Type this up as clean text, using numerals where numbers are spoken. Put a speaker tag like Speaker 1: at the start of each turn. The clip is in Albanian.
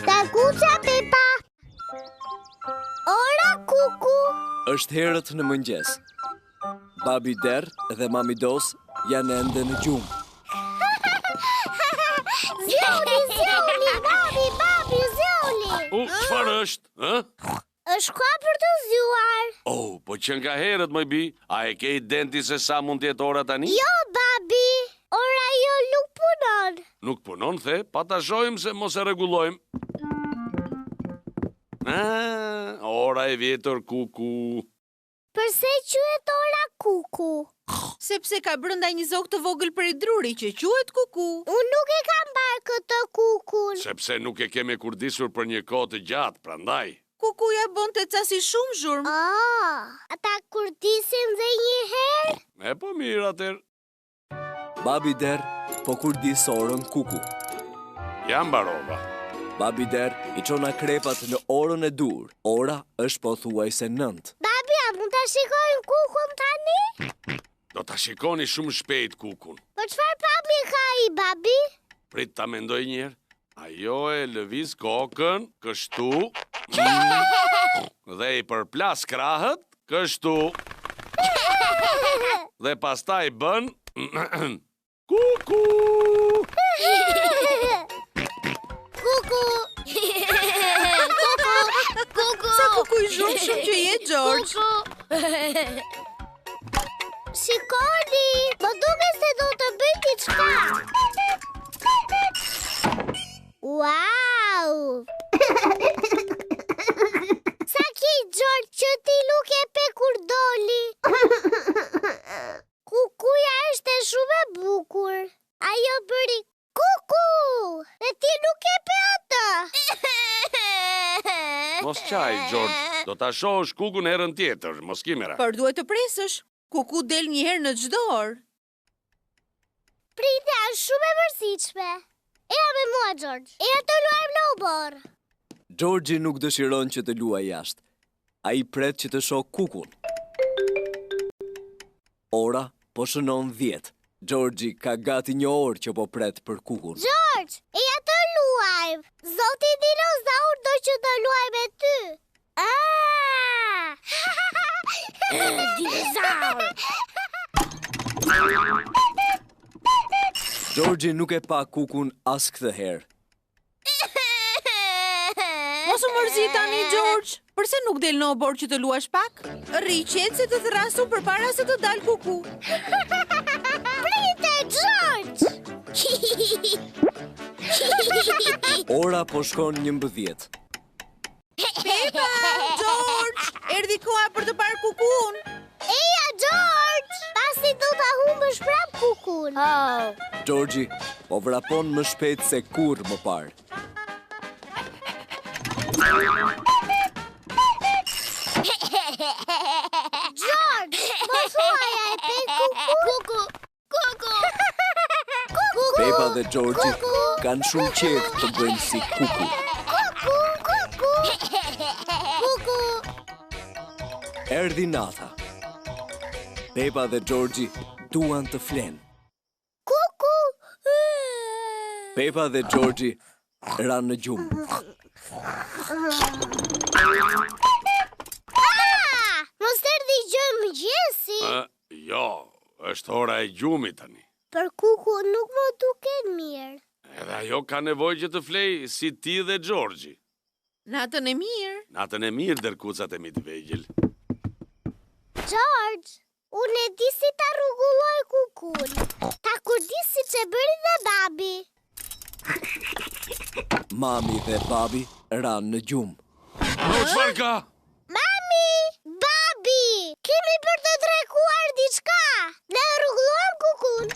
Speaker 1: Takuça Pepa. Ora kuku.
Speaker 2: Është herët në mëngjes. Babi Der dhe Mami Dos janë ende në gjumë.
Speaker 1: Zjoli, babi, zjoli.
Speaker 3: Çfarë është?
Speaker 1: Është ka për të zjuar.
Speaker 3: Po që nga herët, më bi, a e ke identi se sa mund tjetë ora tani?
Speaker 1: Jo, babi, ora jo nuk punon.
Speaker 3: Nuk punon, the, pa ta shojmë se mos e rregullojmë. Ora e vjetër kuku.
Speaker 1: Përse quhet ora kuku?
Speaker 4: Sepse ka brenda një zog të vogël për i druri që quhet kuku.
Speaker 1: Unë nuk e kam parë këtë kukun.
Speaker 3: Sepse nuk e keme kurdisur për një kohë të gjatë, prandaj.
Speaker 4: Kukuja bon të casi shumë zhurmë.
Speaker 1: Ata kurdisin dhe një herë?
Speaker 3: E po mirë atër.
Speaker 2: Babi Der po kurdis orën kuku.
Speaker 3: Jam barova.
Speaker 2: Babi Der i çona krepat në orën e dur. Ora është pothuajse 9.
Speaker 1: Babi, a mund ta shikojmë kukun tani?
Speaker 3: Do ta shikoni shumë shpejt kukun.
Speaker 1: Po çfarë pamje ka ai, babi?
Speaker 3: Prit ta mendoj njëherë. Ajo e lëviz kokën, kështu, dhe i përplas krahët, kështu, dhe pastaj bën, kuku!
Speaker 1: Kuku! Kuku!
Speaker 4: Sa kuku i zhurmë shumë që je, George.
Speaker 1: Shikoni, më duket se do të bëj diçka. Wow! Sa ki, George, që ti nuk e pe kur doli. Kukuja është shumë e bukur. Ajo bëri kuku! Dhe ti nuk e pe atë.
Speaker 3: Mos qaj, George, do ta shohësh kukun herën tjetër, mos kimera.
Speaker 4: Por duhet të presësh. Kuku del një herë në çdo orë.
Speaker 1: Prite është shumë e mërzitshme. Eja me mua, George. Eja të luajmë në obor.
Speaker 2: Georgi nuk dëshiron që të luaj jashtë. Ai pret që të shoh kukun. Ora po shënon 10. Georgi ka gati një orë që po pret për kukun.
Speaker 1: George, eja të luajmë. Zoti dinozaur do që të luaj me ty. Dinozaur.
Speaker 2: Georgi nuk e pa kukun as këtë herë.
Speaker 4: Mos u mërzit tani, George. Përse nuk del në obor që të luash pak? Rri qetë se të thrasu përpara se të dal kuku.
Speaker 1: Prite, George!
Speaker 2: Ora po shkon 11.
Speaker 4: Pepa, George, erdhi koha për të parë kukun.
Speaker 1: Eja, George! Pasi do ta humbësh prap kukun.
Speaker 2: Georgi po vrapon më shpejt se kur më parë.
Speaker 1: George, po thuaja e pe kuku. Kuku.
Speaker 2: Pepa dhe Georgi kanë shumë qejf të bëjnë si kuku.
Speaker 1: Kuku.
Speaker 2: Erdhi nata. Pepa dhe Georgi duan të flenë.
Speaker 1: Kuku.
Speaker 2: Pepa dhe Georgi ranë në gjumë.
Speaker 1: Mos erdhi gjë mëngjesi.
Speaker 3: Jo, është ora e gjumit tani.
Speaker 1: Për kuku nuk më duket mirë.
Speaker 3: Edhe ajo ka nevojë që të flej si ti dhe Georgi.
Speaker 4: Natën e mirë.
Speaker 3: Natën e mirë, dërkucat e mi të vegjël.
Speaker 1: George, unë e di si ta rregulloj kukun. Ta kurdis si që bëri dhe babi.
Speaker 2: Mami dhe babi ranë në gjumë.
Speaker 3: Çfarë ka?
Speaker 1: Mami, babi, kemi për të treguar diçka. Ne rregullojmë kukun.